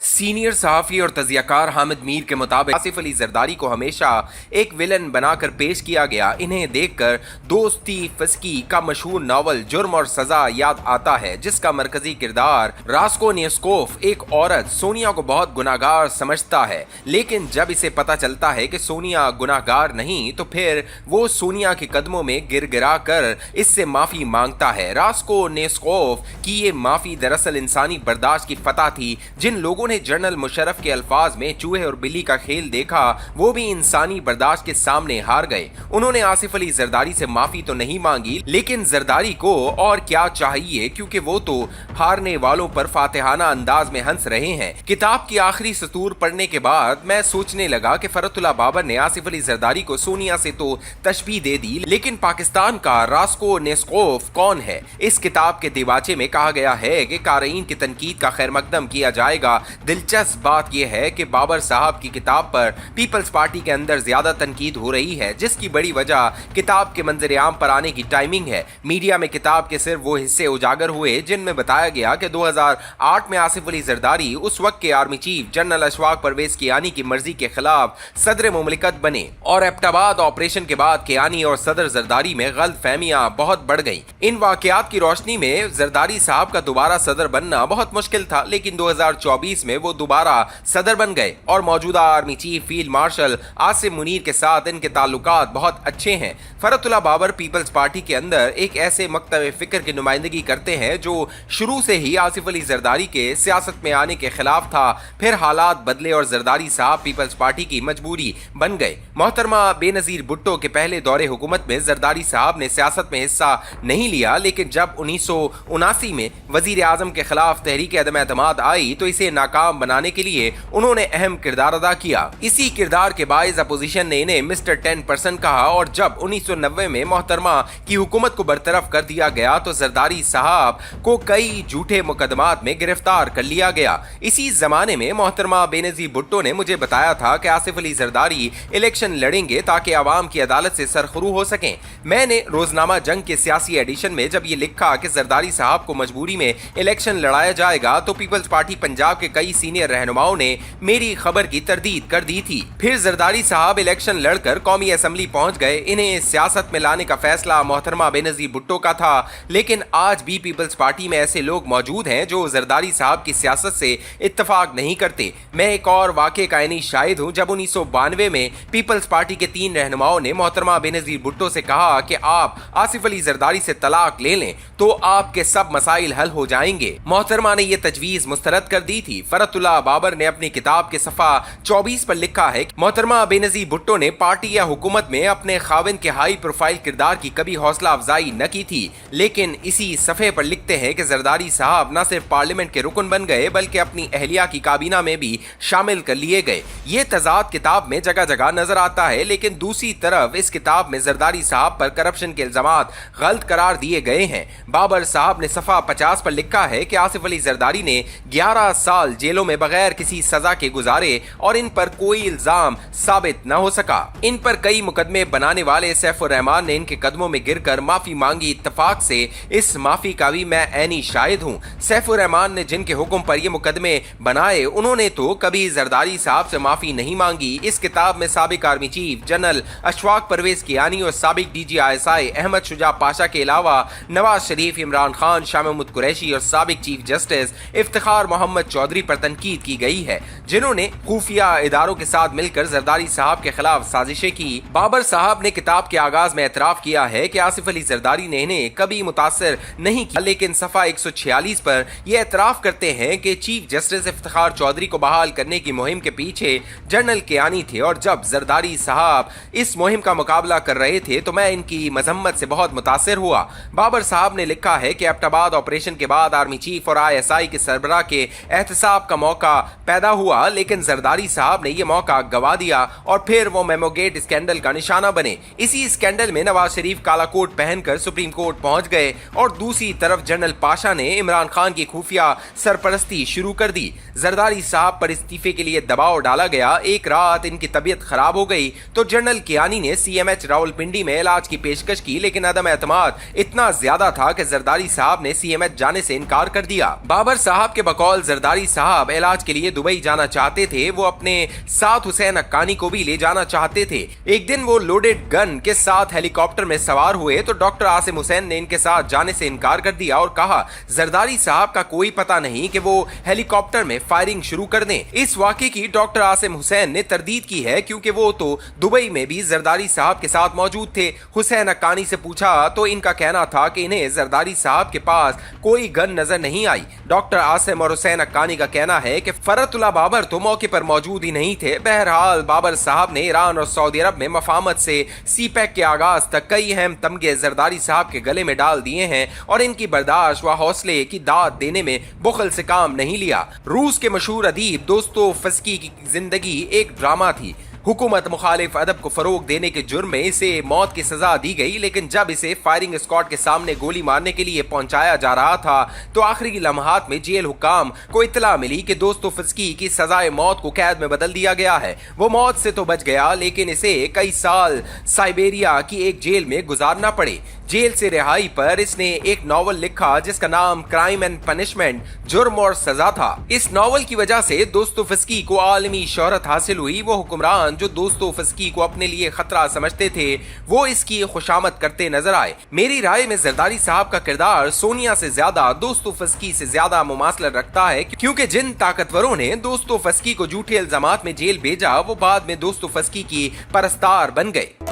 Senior सहाफ़ी और तजियाकार हामिद मीर के मुताबिक आसिफ अली जरदारी को हमेशा एक विलन बनाकर पेश किया गया। इन्हें देखकर दोस्ती फस्की का मशहूर नावल जुर्म और सजा याद आता है, जिसका मरकजी किरदार रास्कोल्निकोव एक औरत सोनिया को बहुत गुनाहगार समझता है, लेकिन जब इसे पता चलता है कि सोनिया गुनाहगार नहीं तो फिर वो सोनिया के कदमों में गिरा कर इससे माफ़ी मांगता है। रास्कोल्निकोव की ये माफ़ी दरअसल इंसानी बर्दाश्त की फतह थी। जिन लोगों ने जनरल मुशर्रफ के अल्फाज में चूहे और बिल्ली का खेल देखा वो भी इंसानी बर्दाश्त के सामने हार गए। उन्होंने आसिफ अली जरदारी से माफी तो नहीं मांगी, लेकिन जरदारी को और क्या चाहिए, क्योंकि वो तो हारने वालों पर फातिहाना अंदाज में हंस रहे हैं। किताब की आखिरी सतूर पढ़ने के बाद मैं सोचने लगा कि फरतुल्लाह बाबर ने आसिफ अली जरदारी को सोनिया से तो तशबीह दे दी, लेकिन पाकिस्तान का रास्कोल्निकोव कौन है? इस किताब के दिवाचे में कहा गया है कि कारीन की तनकीद का खैर मकदम किया जाएगा। दिलचस्प बात यह है कि बाबर साहब की किताब पर पीपल्स पार्टी के अंदर ज्यादा तनकीद हो रही है, जिसकी बड़ी वजह किताब के मंजर आम पर आने की टाइमिंग है। मीडिया में किताब के सिर्फ वो हिस्से उजागर हुए जिनमें बताया गया कि 2008 में आसिफ अली जरदारी उस वक्त के army chief general Ashfaq Parvez Kayani की मर्जी के खिलाफ सदर मुमलिकत बने और एबटाबाद ऑपरेशन के बाद कियानी और सदर जरदारी में गलत फहमियां बहुत बढ़ गई। इन वाकयात की रोशनी में जरदारी साहब का दोबारा सदर बनना बहुत मुश्किल था, लेकिन 2024 में वो दोबारा सदर बन गए और मौजूदा army chief field marshal Asim Munir के साथ इनके ताल्लुकात बहुत अच्छे हैं। फरतुल्लाह बाबर पीपल्स पार्टी के अंदर एक ऐसे मकतब फिक्र की नुमाइंदगी करते हैं जो शुरू से ही आसिफ अली जरदारी के सियासत में आने के खिलाफ था। फिर हालात बदले और जरदारी साहब पीपल्स पार्टी की मजबूरी बन गए। मोहतरमा बेनजीर भुट्टो के पहले दौरे हुकूमत में जरदारी साहब ने सियासत में हिस्सा नहीं लिया, लेकिन जब 1979 में वजीर आजम के खिलाफ तहरीक अदम एतमाद आई तो इसे नाकाम बनाने के लिए उन्होंने अहम किरदार अदा किया। इसी किरदार के बायस अपोजिशन ने इन्हें मिस्टर 10% कहा और जब 1990 में मोहतरमा की हुकूमत को बरतरफ कर दिया गया तो जरदारी साहब को कई झूठे मुकदमात में गिरफ्तार कर लिया गया। इसी जमाने में मोहतरमा बेनजीर भुट्टो ने मुझे बताया था कि आसिफ अली जरदारी इलेक्शन लड़ेंगे ताकि आवाम की अदालत से सरखरू हो सकें। मैंने रोजनामा जंग के सियासी एडिशन में जब ये लिखा कि जरदारी साहब को मजबूरी में इलेक्शन लड़ाया जाएगा तो पीपल्स पार्टी पंजाब के कई सीनियर रहनुमाओं ने मेरी खबर की तरदीद कर दी थी। फिर जरदारी साहब इलेक्शन लड़कर कौमी असेंबली पहुंच गए। इन्हें सियासत में लाने का फैसला मोहतरमा बेनजीर भुट्टो का था, लेकिन आज भी पीपल्स पार्टी में ऐसे लोग मौजूद हैं जो जरदारी साहब की सियासत से इत्तफाक नहीं करते। मैं एक और वाक़े का यानी शाहिद हूं जब 1992 में पीपल्स पार्टी के 3 रहनुमाओं ने मोहतरमा बेनजीर भुट्टो से कहा कि आप आसिफ अली जरदारी से तलाक ले लें तो आपके सब मसाइल हल हो जाएंगे। मोहतरमा ने यह तजवीज मुस्तरद कर दी थी। फरतुल्लाह बाबर ने अपनी किताब के सफा 24 पर लिखा है कि मोहतरमा बेनजीर भुट्टो ने पार्टी या हुकूमत में अपने खाविंद के हाई प्रोफाइल किरदार की कभी हौसला अफजाई न की थी, लेकिन इसी सफ़े पर लिखते हैं कि जरदारी साहब न सिर्फ पार्लियामेंट के रुकन बन गए बल्कि अपनी अहलिया की काबीना में भी शामिल कर लिए गए। ये तजाद किताब में जगह जगह नजर आता है, लेकिन दूसरी तरफ इस किताब में जरदारी साहब पर करप्शन के इल्जामात गलत करार दिए गए हैं। बाबर साहब ने सफा 50 पर लिखा है कि आसिफ अली जरदारी ने 11 साल जेलों में बगैर किसी सजा के गुजारे और इन पर कोई इल्जाम साबित न हो सका। इन पर कई मुकदमे बनाने वाले सैफुर रहमान ने इनके कदमों में गिरकर माफी मांगी। इत्तफाक से इस माफी का भी मैं ऐनी शाहिद हूँ। सैफुर रहमान ने जिनके हुक्म पर ये मुकदमे बनाए उन्होंने तो कभी जरदारी साहब से माफी नहीं मांगी। इस किताब में साबिक army chief general Ashfaq Parvez Kayani और साबिक DGI अहमद शुजा पाशा के अलावा नवाज शरीफ, इमरान खान, शाह महमूद कुरैशी और साबिक चीफ जस्टिस इफ्तिखार मोहम्मद चौधरी पर तनकीद की गई है, जिन्होंने खुफिया इदारों के साथ मिलकर जरदारी साहब के खिलाफ साजिशें की। बाबर साहब ने किताब के आगाज में एतराफ किया है कि आसिफ अली जरदारी ने इन्हें कभी मुतासर नहीं किया, लेकिन सफा 146 पर यह एतराफ करते हैं कि चीफ जस्टिस इफ्तिखार चौधरी को बहाल करने की मुहिम के पीछे जनरल कियानी थे और जब जरदारी साहब इस मुहिम का मुकाबला कर रहे थे तो मैं इनकी मजम्मत से बहुत मुतासर हुआ। बाबर साहब ने लिखा है कि एबटाबाद ऑपरेशन के बाद आर्मी चीफ और ISI के सरबराह के एहतसाब का मौका पैदा हुआ, लेकिन जरदारी साहब ने यह मौका गवा दिया और फिर वो मेमोगेट स्कैंडल का निशाना बने। इसी स्कैंडल में नवाज शरीफ काला कोट पहनकर सुप्रीम कोर्ट पहुंच गए और दूसरी तरफ जनरल पाशा ने इमरान खान की खुफिया सरपरस्ती शुरू कर दी। जरदारी साहब पर इस्तीफे के लिए दबाव डाला गया। एक रात इनकी तबीयत खराब हो गई तो जनरल कियानी ने CMH रावलपिंडी में इलाज की पेशकश की, लेकिन अदम एतमाद इतना ज्यादा था कि जरदारी साहब ने CMH जाने से इनकार कर दिया। बाबर साहब के बकौल जरदारी साहब साहब इलाज के लिए दुबई जाना चाहते थे, वो अपने साथ हुसैन हक्कानी को भी ले जाना चाहते थे। एक दिन वो लोडेड गन के साथ हेलीकॉप्टर में सवार हुए तो डॉक्टर आसिम हुसैन ने इनके साथ जाने से इनकार कर दिया और कहा जरदारी साहब का कोई पता नहीं कि वो हेलीकॉप्टर में फायरिंग शुरू कर दें। इस वाकये की डॉक्टर आसिम हुसैन ने तरदीद की है क्योंकि वो तो दुबई में भी जरदारी साहब के साथ मौजूद थे। हुसैन हक्कानी से पूछा तो इनका कहना था कि इन्हें जरदारी साहब के पास कोई गन नजर नहीं आई। डॉक्टर आसिम और हुसैन हक्कानी का कहना है कि फरतुल्लाह बाबर तो मौके पर मौजूद ही नहीं थे। बहरहाल बाबर साहब ने ईरान और सऊदी अरब में मफाहमत से सीपैक के आगाज तक कई अहम तमगे जरदारी साहब के गले में डाल दिए हैं और इनकी बर्दाश्त व हौसले की दाद देने में बुखल से काम नहीं लिया। रूस के मशहूर अदीब दोस्तोयेफ्स्की की जिंदगी एक ड्रामा थी। हुकूमत मुखालिफ अदब को फरोग देने के जुर्म में इसे मौत की सजा दी गई, लेकिन जब इसे फायरिंग स्क्वाड के सामने गोली मारने के लिए पहुंचाया जा रहा था तो आखिरी लम्हात में जेल हुकाम को इत्तला मिली कि दोस्तोयेफ्स्की की सजाए मौत को कैद में बदल दिया गया है। वो मौत से तो बच गया लेकिन इसे कई साल साइबेरिया की एक जेल में गुजारना पड़े। जेल से रिहाई पर इसने एक नॉवल लिखा जिसका नाम क्राइम एंड पनिशमेंट, जुर्म और सजा था। इस नॉवल की वजह से दोस्तोयेफ्स्की को आलमी शोहरत हासिल हुई। वो हुक्मरान जो दोस्तोयेफ्स्की को अपने लिए खतरा समझते थे वो इसकी खुशामद करते नजर आए। मेरी राय में जरदारी साहब का किरदार सोनिया से ज्यादा दोस्तोयेफ्स्की से ज्यादा मुमासलत रखता है, क्योंकि जिन ताकतवरों ने दोस्तोयेफ्स्की को झूठे इल्जामात में जेल भेजा वो बाद में दोस्तोयेफ्स्की की परस्तार बन गए।